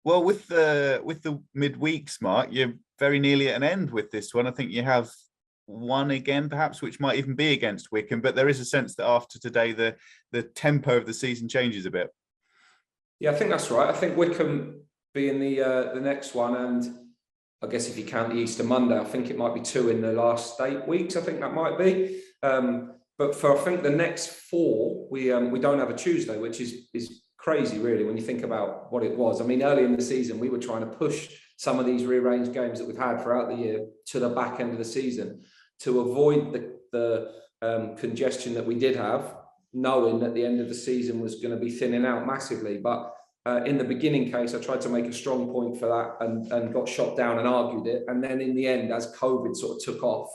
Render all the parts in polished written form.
Well, with the midweeks, Mark, you're very nearly at an end with this one. I think you have one again, perhaps, which might even be against Wycombe. But there is a sense that after today, the tempo of the season changes a bit. Yeah, I think that's right. I think Wycombe being the next one, and I guess if you count the Easter Monday, I think it might be 2 in the last 8 weeks. I think that might be. But for I think the next 4, we don't have a Tuesday, which is crazy, really, when you think about what it was. I mean, early in the season, we were trying to push some of these rearranged games that we've had throughout the year to the back end of the season to avoid the congestion that we did have, knowing that the end of the season was going to be thinning out massively. But in the beginning case, I tried to make a strong point for that and got shot down and argued it. And then in the end, as COVID sort of took off,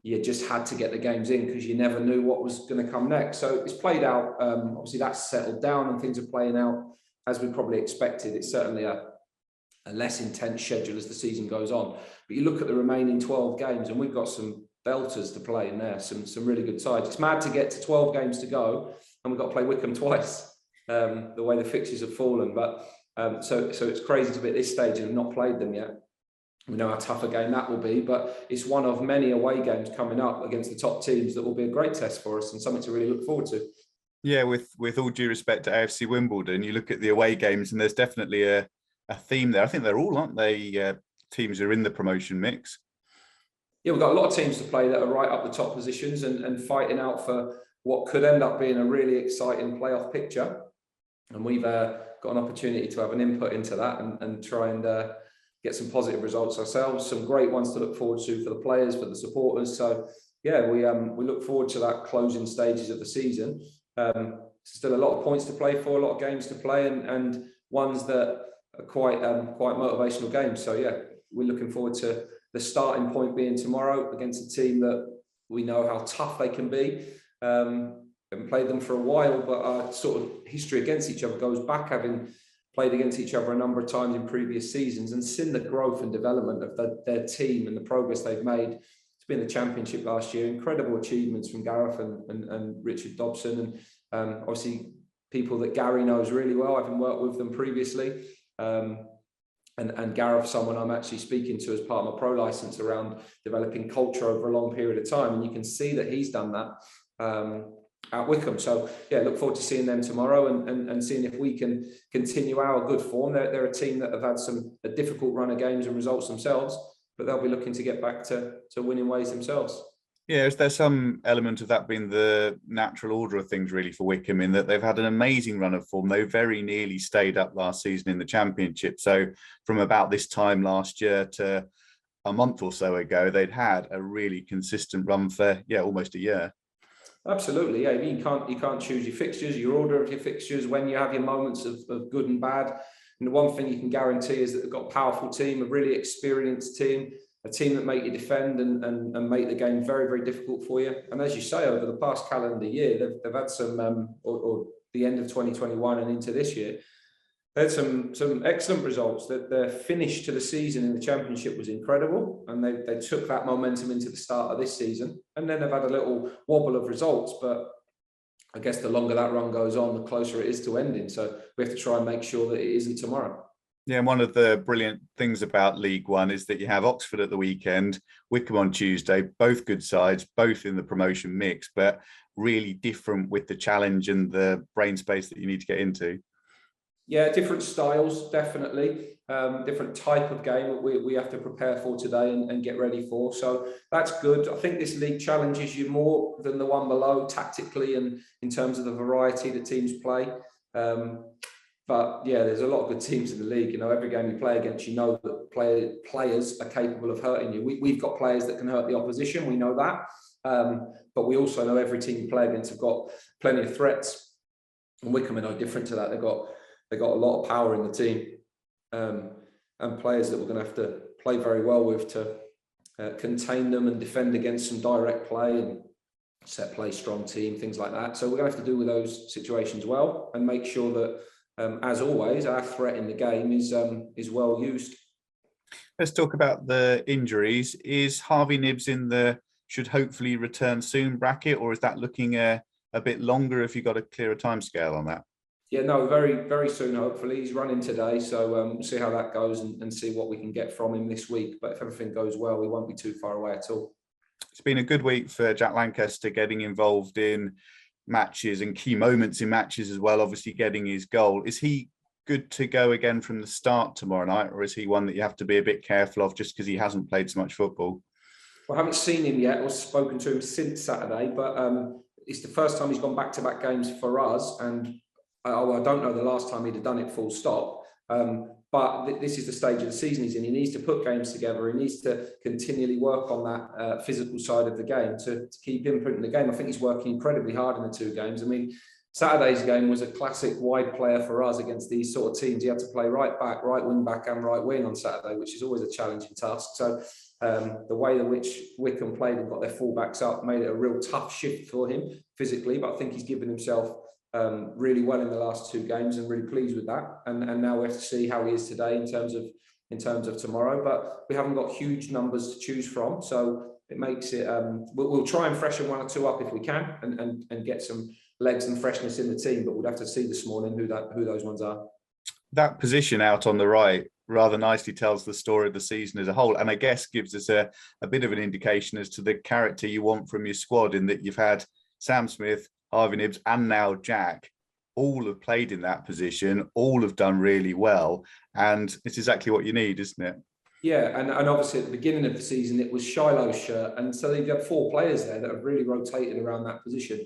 you just had to get the games in because you never knew what was going to come next. So it's played out. Obviously, that's settled down and things are playing out as we probably expected. It's certainly a less intense schedule as the season goes on. But you look at the remaining 12 games and we've got some belters to play in there, some really good sides. It's mad to get to 12 games to go and we've got to play Wycombe twice, the way the fixtures have fallen. But so it's crazy to be at this stage and have not played them yet. We know how tough a game that will be, but it's one of many away games coming up against the top teams that will be a great test for us and something to really look forward to. Yeah, with all due respect to AFC Wimbledon, you look at the away games and there's definitely a theme there. I think they're all, aren't they, teams who are in the promotion mix? Yeah, we've got a lot of teams to play that are right up the top positions and fighting out for what could end up being a really exciting playoff picture. And we've got an opportunity to have an input into that and try and get some positive results ourselves, some great ones to look forward to for the players, for the supporters. So yeah, we look forward to that closing stages of the season. Still a lot of points to play for, a lot of games to play, and ones that are quite motivational games. So yeah, we're looking forward to the starting point being tomorrow against a team that we know how tough they can be. Haven't played them for a while, but our sort of history against each other goes back, having played against each other a number of times in previous seasons and seen the growth and development of their team and the progress they've made. It's been the championship last year, incredible achievements from Gareth and Richard Dobson, and obviously people that Gary knows really well, having worked with them previously. And Gareth, someone I'm actually speaking to as part of my pro license around developing culture over a long period of time. And you can see that he's done that at Wycombe. So yeah, look forward to seeing them tomorrow and seeing if we can continue our good form. They're a team that have had a difficult run of games and results themselves, but they'll be looking to get back to winning ways themselves. Yeah, is there some element of that being the natural order of things really for Wycombe, in that they've had an amazing run of form? They very nearly stayed up last season in the championship. So from about this time last year to a month or so ago, they'd had a really consistent run for almost a year. Absolutely, yeah. You can't choose your fixtures, your order of your fixtures when you have your moments of good and bad. And the one thing you can guarantee is that they've got a powerful team, a really experienced team, a team that make you defend and make the game very, very difficult for you. And as you say, over the past calendar year, they've had some, or the end of 2021 and into this year, they had some excellent results. That their finish to the season in the championship was incredible, and they took that momentum into the start of this season. And then they've had a little wobble of results, but I guess the longer that run goes on, the closer it is to ending. So we have to try and make sure that it isn't tomorrow. Yeah, and one of the brilliant things about League One is that you have Oxford at the weekend, Wycombe on Tuesday, both good sides, both in the promotion mix, but really different with the challenge and the brain space that you need to get into. Yeah, different styles, definitely. Different type of game that we have to prepare for today and get ready for. So that's good. I think this league challenges you more than the one below tactically and in terms of the variety that teams play. But yeah, there's a lot of good teams in the league. You know, every game you play against, you know that players are capable of hurting you. We've got players that can hurt the opposition. We know that. But we also know every team you play against have got plenty of threats. And Wycombe are no different to that. They've got a lot of power in the team, and players that we're going to have to play very well with to contain them and defend against some direct play and set play, strong team, things like that. So we're going to have to deal with those situations well and make sure that, as always, our threat in the game is well used. Let's talk about the injuries. Is Harvey Nibbs in the should hopefully return soon bracket, or is that looking a bit longer if you've got a clearer timescale on that? Yeah, no, very, very soon, hopefully. He's running today, so we'll see how that goes and see what we can get from him this week. But if everything goes well, we won't be too far away at all. It's been a good week for Jack Lancaster, getting involved in matches and key moments in matches as well, obviously getting his goal. Is he good to go again from the start tomorrow night, or is he one that you have to be a bit careful of just because he hasn't played so much football? Well, I haven't seen him yet or spoken to him since Saturday, but it's the first time he's gone back-to-back games for us. And I don't know the last time he'd have done it full stop. But this is the stage of the season he's in. He needs to put games together. He needs to continually work on that physical side of the game to keep inputting the game. I think he's working incredibly hard in the two games. I mean, Saturday's game was a classic wide player for us against these sort of teams. He had to play right back, right wing back and right wing on Saturday, which is always a challenging task. So the way in which Wycombe played and got their fullbacks up made it a real tough shift for him physically, but I think he's given himself really well in the last two games and really pleased with that. And now we have to see how he is today in terms of tomorrow. But we haven't got huge numbers to choose from, so it makes it. We'll try and freshen one or two up if we can, and get some legs and freshness in the team. But we'll have to see this morning who those ones are. That position out on the right rather nicely tells the story of the season as a whole, and I guess gives us a bit of an indication as to the character you want from your squad, in that you've had Sam Smith, Harvey Nibbs, and now Jack, all have played in that position, all have done really well, and it's exactly what you need, isn't it? Yeah, and obviously at the beginning of the season it was Shiloh's shirt, and so you've got four players there that have really rotated around that position.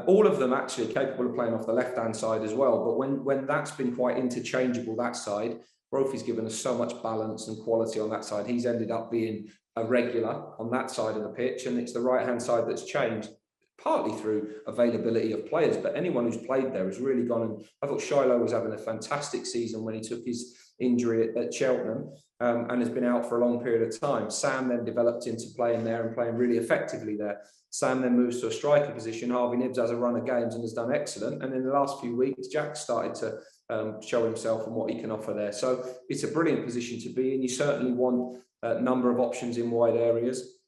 All of them actually capable of playing off the left-hand side as well, but when that's been quite interchangeable, that side, Brophy's given us so much balance and quality on that side. He's ended up being a regular on that side of the pitch, and it's the right-hand side that's changed, partly through availability of players, but anyone who's played there has really gone. And I thought Shiloh was having a fantastic season when he took his injury at Cheltenham, and has been out for a long period of time. Sam then developed into playing there and playing really effectively there. Sam then moves to a striker position. Harvey Nibbs has a run of games and has done excellent. And in the last few weeks, Jack started to show himself and what he can offer there. So it's a brilliant position to be in. You certainly want a number of options in wide areas.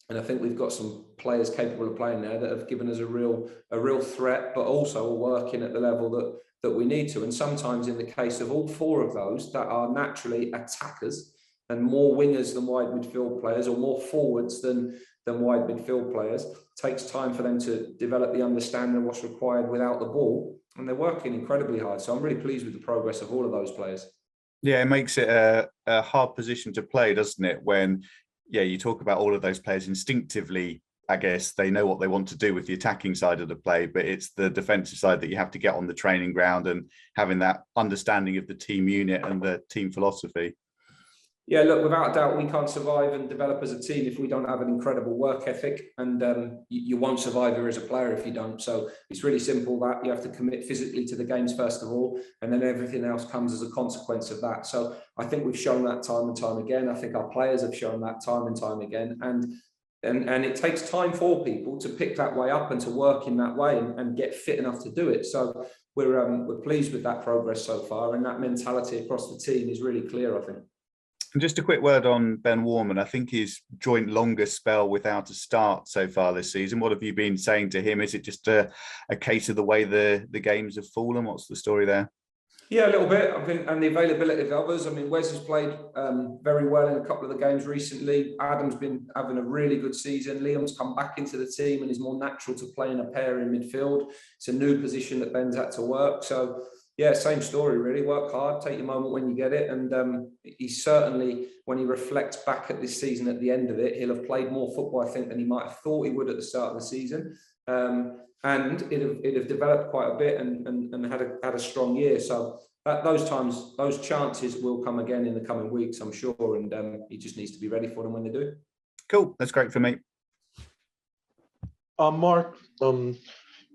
And I think we've got some players capable of playing there that have given us a real threat, but also are working at the level that we need to. And sometimes in the case of all four of those that are naturally attackers and more wingers than wide midfield players, or more forwards than wide midfield players, it takes time for them to develop the understanding of what's required without the ball. And they're working incredibly hard. So I'm really pleased with the progress of all of those players. Yeah, it makes it a hard position to play, doesn't it? When, yeah, you talk about all of those players instinctively, I guess they know what they want to do with the attacking side of the play, but it's the defensive side that you have to get on the training ground and having that understanding of the team unit and the team philosophy. Yeah, look, without a doubt, we can't survive and develop as a team if we don't have an incredible work ethic, and you won't survive as a player if you don't. So it's really simple that you have to commit physically to the games first of all, and then everything else comes as a consequence of that. So I think we've shown that time and time again. I think our players have shown that time and time again, and it takes time for people to pick that way up and to work in that way and get fit enough to do it. So we're pleased with that progress so far, and that mentality across the team is really clear, I think. And just a quick word on Ben Warman. I think his joint longest spell without a start so far this season. What have you been saying to him? Is it just a case of the way the games have fallen? What's the story there? Yeah, a little bit. I think, and the availability of others. I mean, Wes has played very well in a couple of the games recently. Adam's been having a really good season. Liam's come back into the team and is more natural to play in a pair in midfield. It's a new position that Ben's had to work. So, yeah, same story, really. Work hard, take your moment when you get it. And he certainly, when he reflects back at this season at the end of it, he'll have played more football, I think, than he might have thought he would at the start of the season. And it have developed quite a bit and had a strong year. So those chances will come again in the coming weeks, I'm sure. And he just needs to be ready for them when they do. Cool. That's great for me. Mark,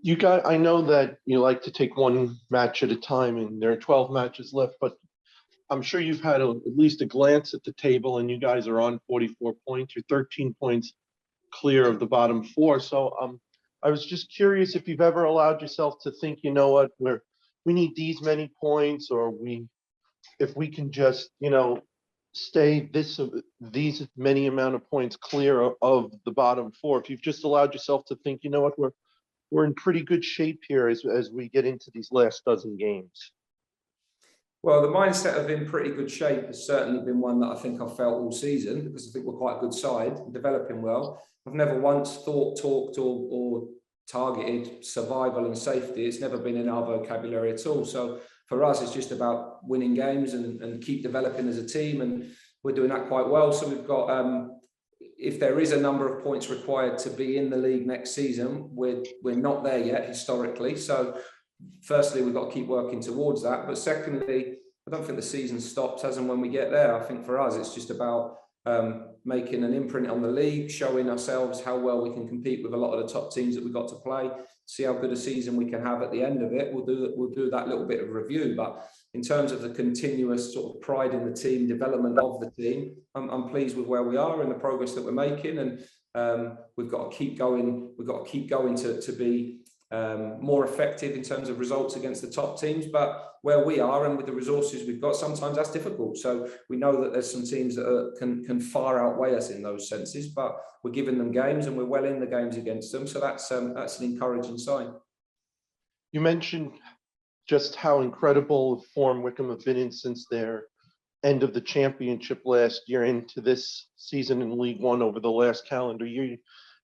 you got, I know that you like to take one match at a time and there are 12 matches left, but I'm sure you've had at least a glance at the table and you guys are on 44 points. You're 13 points clear of the bottom four. So I was just curious if you've ever allowed yourself to think, you know what, we need these many points, or if we can just, stay these many amount of points clear of the bottom four. If you've just allowed yourself to think, you know what, we're in pretty good shape here as we get into these last dozen games? Well, the mindset of in pretty good shape has certainly been one that I think I've felt all season, because I think we're quite a good side, developing well. I've never once talked or targeted survival and safety. It's never been in our vocabulary at all. So for us, it's just about winning games and keep developing as a team, and we're doing that quite well. So we've got, if there is a number of points required to be in the league next season, we're not there yet historically. So firstly, we've got to keep working towards that. But secondly, I don't think the season stops as and when we get there. I think for us, it's just about making an imprint on the league, showing ourselves how well we can compete with a lot of the top teams that we've got to play, see how good a season we can have at the end of it. We'll do that little bit of review. But in terms of the continuous sort of pride in the team, development of the team, I'm pleased with where we are and the progress that we're making. And we've got to keep going. We've got to keep going to be more effective in terms of results against the top teams. But where we are and with the resources we've got, sometimes that's difficult. So we know that there's some teams that can far outweigh us in those senses, but we're giving them games and we're well in the games against them. So that's an encouraging sign. You mentioned just how incredible form Wycombe have been in since their end of the championship last year into this season in League One over the last calendar year.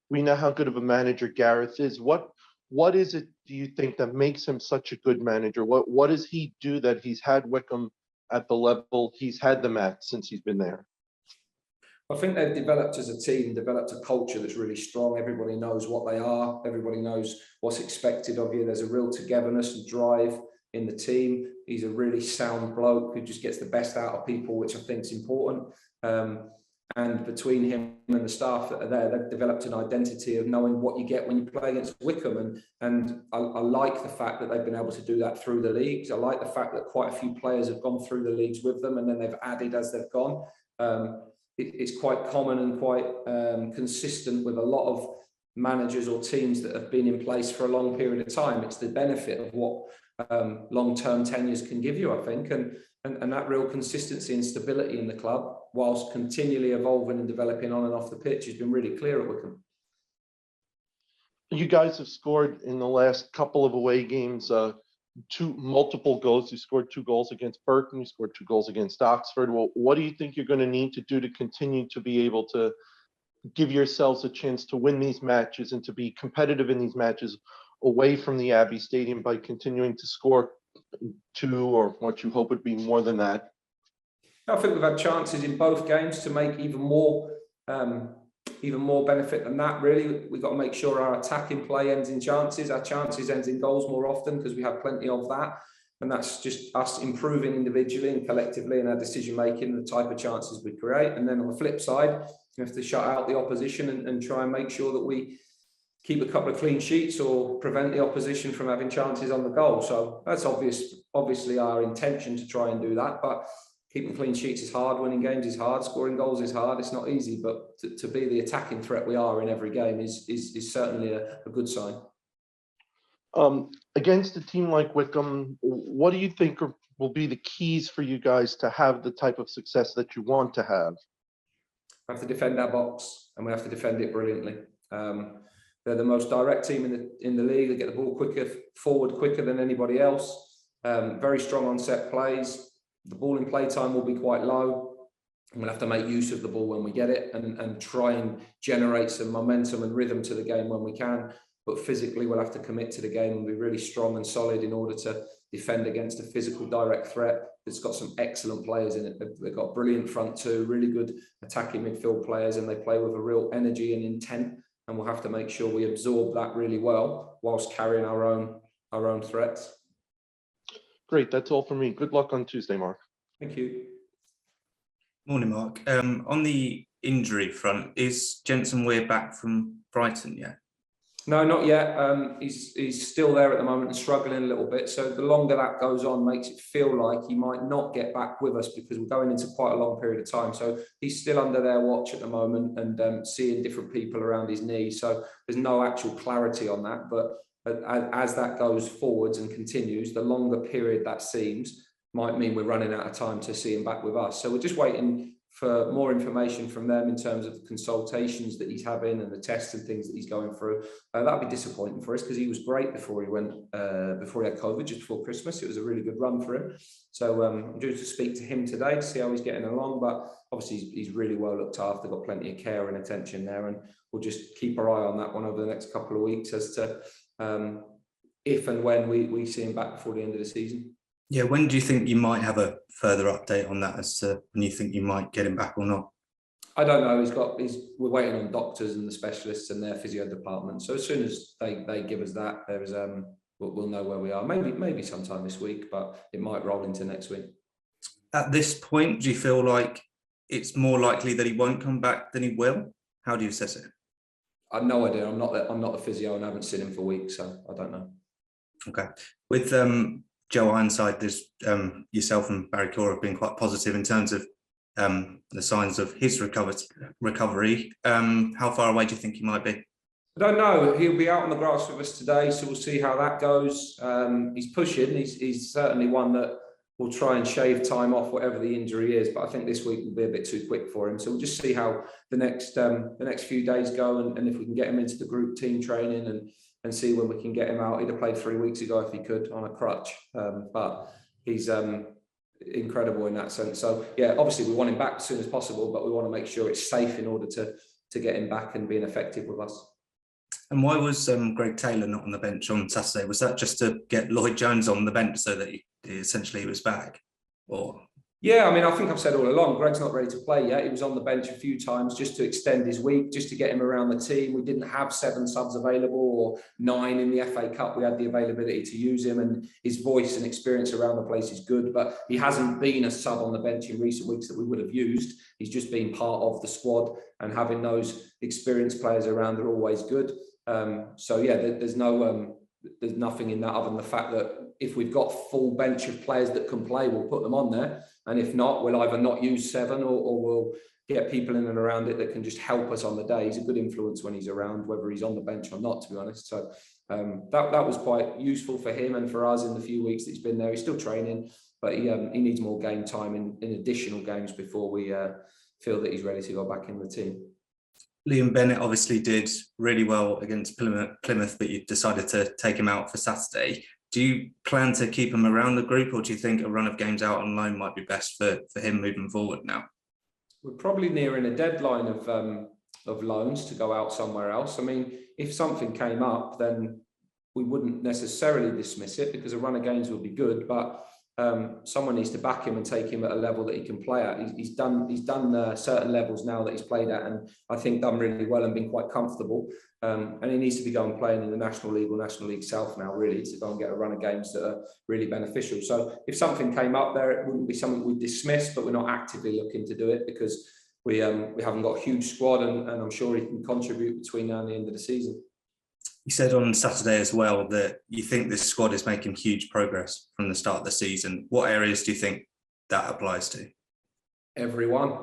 We know how good of a manager Gareth is. What is it, do you think, that makes him such a good manager? What does he do that he's had Wycombe at the level he's had them at since he's been there? I think they've developed as a team, developed a culture that's really strong. Everybody knows what they are. Everybody knows what's expected of you. There's a real togetherness and drive in the team. He's a really sound bloke who just gets the best out of people, which I think is important. And between him and the staff that are there, they've developed an identity of knowing what you get when you play against Wycombe. And I like the fact that they've been able to do that through the leagues. I like the fact that quite a few players have gone through the leagues with them and then they've added as they've gone. It's quite common and quite consistent with a lot of managers or teams that have been in place for a long period of time. It's the benefit of what long-term tenures can give you, I think. And that real consistency and stability in the club, whilst continually evolving and developing on and off the pitch, has been really clear at Wycombe. You guys have scored in the last couple of away games, multiple goals. You scored 2 goals against Burton. You scored 2 goals against Oxford. Well, what do you think you're going to need to do to continue to be able to give yourselves a chance to win these matches and to be competitive in these matches away from the Abbey Stadium by continuing to score 2 or what you hope would be more than that? I think we've had chances in both games to make even more benefit than that. Really, we've got to make sure our attacking play ends in chances. Our chances ends in goals more often because we have plenty of that. And that's just us improving individually and collectively in our decision making, the type of chances we create. And then on the flip side, we have to shut out the opposition and try and make sure that we keep a couple of clean sheets or prevent the opposition from having chances on the goal. So that's obviously our intention to try and do that. But keeping clean sheets is hard, winning games is hard, scoring goals is hard. It's not easy, but to be the attacking threat we are in every game is certainly a good sign. Against a team like Wycombe, what do you think will be the keys for you guys to have the type of success that you want to have? We have to defend our box, and we have to defend it brilliantly. They're the most direct team in the league. They get the ball forward quicker than anybody else. Very strong on set plays. The ball in play time will be quite low. And we'll have to make use of the ball when we get it and try and generate some momentum and rhythm to the game when we can. But physically, we'll have to commit to the game and be really strong and solid in order to defend against a physical direct threat that's got some excellent players in it. They've got brilliant front 2, really good attacking midfield players, and they play with a real energy and intent. And we'll have to make sure we absorb that really well whilst carrying our own threats. Great, that's all for me. Good luck on Tuesday, Mark. Thank you. Morning, Mark. On the injury front, is Jensen Weir back from Brighton yet? No, not yet. He's still there at the moment and struggling a little bit. So the longer that goes on makes it feel like he might not get back with us because we're going into quite a long period of time. So he's still under their watch at the moment and seeing different people around his knee. So there's no actual clarity on that. But as that goes forwards and continues, the longer period that seems might mean we're running out of time to see him back with us. So we're just waiting for more information from them in terms of the consultations that he's having and the tests and things that he's going through. That'd be disappointing for us because he was great before he had COVID, just before Christmas. It was a really good run for him. So I'm due to speak to him today to see how he's getting along. But obviously he's really well looked after, got plenty of care and attention there, and we'll just keep our eye on that one over the next couple of weeks as to if and when we see him back before the end of the season. Yeah, when do you think you might have a further update on that as to when you think you might get him back or not? I don't know. We're waiting on doctors and the specialists and their physio department. So as soon as they give us that, we'll know where we are. Maybe sometime this week, but it might roll into next week. At this point, do you feel like it's more likely that he won't come back than he will? How do you assess it? I've no idea. I'm not the physio and I haven't seen him for weeks, so I don't know. Okay. With Joe Ironside, there's yourself and Barry Cora have been quite positive in terms of the signs of his recovery. How far away do you think he might be? I don't know. He'll be out on the grass with us today, so we'll see how that goes. He's pushing. He's certainly one that will try and shave time off whatever the injury is, but I think this week will be a bit too quick for him. So we'll just see how the next few days go, and if we can get him into the group team training and see when we can get him out. He'd have played 3 weeks ago if he could on a crutch, but he's incredible in that sense. So yeah, obviously we want him back as soon as possible, but we want to make sure it's safe in order to get him back and being effective with us. And why was Greg Taylor not on the bench on Saturday? Was that just to get Lloyd Jones on the bench so that he essentially was back? Or yeah, I mean, I think I've said all along, Greg's not ready to play yet. He was on the bench a few times just to extend his week, just to get him around the team. We didn't have 7 subs available or 9 in the FA Cup. We had the availability to use him, and his voice and experience around the place is good, but he hasn't been a sub on the bench in recent weeks that we would have used. He's just been part of the squad, and having those experienced players around are always good. So yeah, there's nothing in that other than the fact that if we've got a full bench of players that can play, we'll put them on there. And if not, we'll either not use 7 or we'll get people in and around it that can just help us on the day. He's a good influence when he's around, whether he's on the bench or not, to be honest. So that was quite useful for him and for us in the few weeks that he's been there. He's still training, but he needs more game time in additional games before we feel that he's ready to go back in the team. Liam Bennett obviously did really well against Plymouth, but you decided to take him out for Saturday. Do you plan to keep him around the group, or do you think a run of games out on loan might be best for him moving forward now? We're probably nearing a deadline of loans to go out somewhere else. I mean, if something came up, then we wouldn't necessarily dismiss it because a run of games would be good, but someone needs to back him and take him at a level that he can play at. He's done certain levels now that he's played at, and I think done really well and been quite comfortable. And he needs to be going playing in the National League or National League South now, really, to go and get a run of games that are really beneficial. So if something came up there, it wouldn't be something we'd dismiss, but we're not actively looking to do it because we haven't got a huge squad, and I'm sure he can contribute between now and the end of the season. You said on Saturday as well that you think this squad is making huge progress from the start of the season. What areas do you think that applies to? Everyone.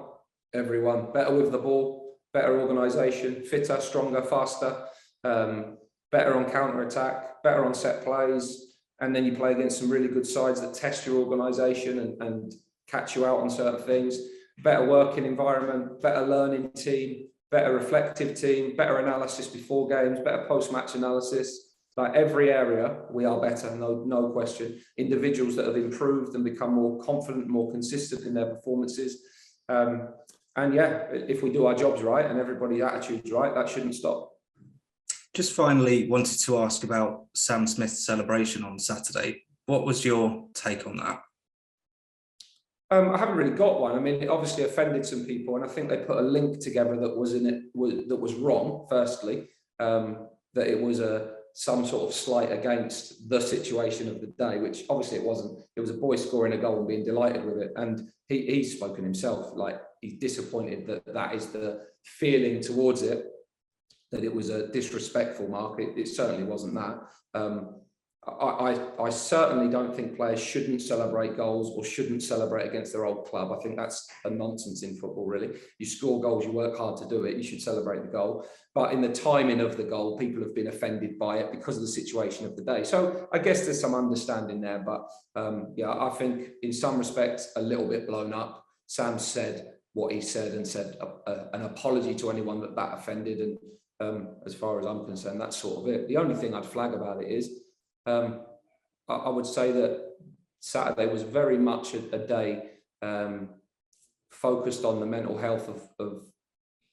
Better with the ball, better organisation, fitter, stronger, faster, better on counter-attack, better on set plays. And then you play against some really good sides that test your organisation and catch you out on certain things. Better working environment, better learning team, better reflective team, better analysis before games, better post-match analysis. Like every area, we are better, no question. Individuals that have improved and become more confident, more consistent in their performances. And yeah, if we do our jobs right and everybody's attitude's right, that shouldn't stop. Just finally wanted to ask about Sam Smith's celebration on Saturday. What was your take on that? I haven't really got one. I mean, it obviously offended some people, and I think they put a link together that was wrong. Firstly, that it was some sort of slight against the situation of the day, which obviously it wasn't. It was a boy scoring a goal and being delighted with it, and he's spoken himself. Like, he's disappointed that is the feeling towards it, that it was a disrespectful mark. It certainly wasn't that. I certainly don't think players shouldn't celebrate goals or shouldn't celebrate against their old club. I think that's a nonsense in football, really. You score goals, you work hard to do it, you should celebrate the goal. But in the timing of the goal, people have been offended by it because of the situation of the day. So I guess there's some understanding there. But yeah, I think in some respects, a little bit blown up. Sam said what he said and said an apology to anyone that offended. And as far as I'm concerned, that's sort of it. The only thing I'd flag about it is I would say that Saturday was very much a day focused on the mental health of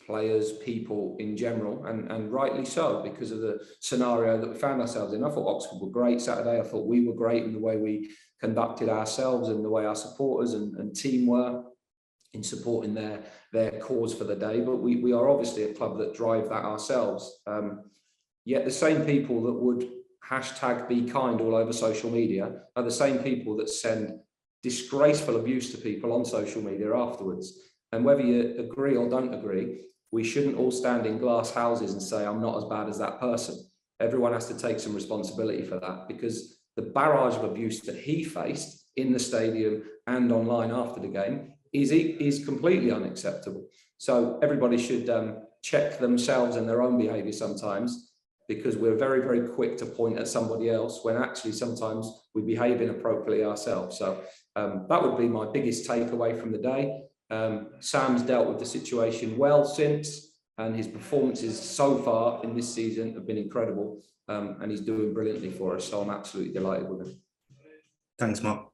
players, people in general, and rightly so, because of the scenario that we found ourselves in. I thought Oxford were great Saturday. I thought we were great in the way we conducted ourselves and the way our supporters and team were in supporting their cause for the day. But we are obviously a club that drive that ourselves. Yet the same people that would #BeKind all over social media are the same people that send disgraceful abuse to people on social media afterwards. And whether you agree or don't agree, we shouldn't all stand in glass houses and say, I'm not as bad as that person. Everyone has to take some responsibility for that, because the barrage of abuse that he faced in the stadium and online after the game is completely unacceptable. So everybody should check themselves and their own behaviour sometimes, because we're very, very quick to point at somebody else when actually sometimes we behave inappropriately ourselves. So that would be my biggest takeaway from the day. Sam's dealt with the situation well since, and his performances so far in this season have been incredible, and he's doing brilliantly for us. So I'm absolutely delighted with him. Thanks, Mark.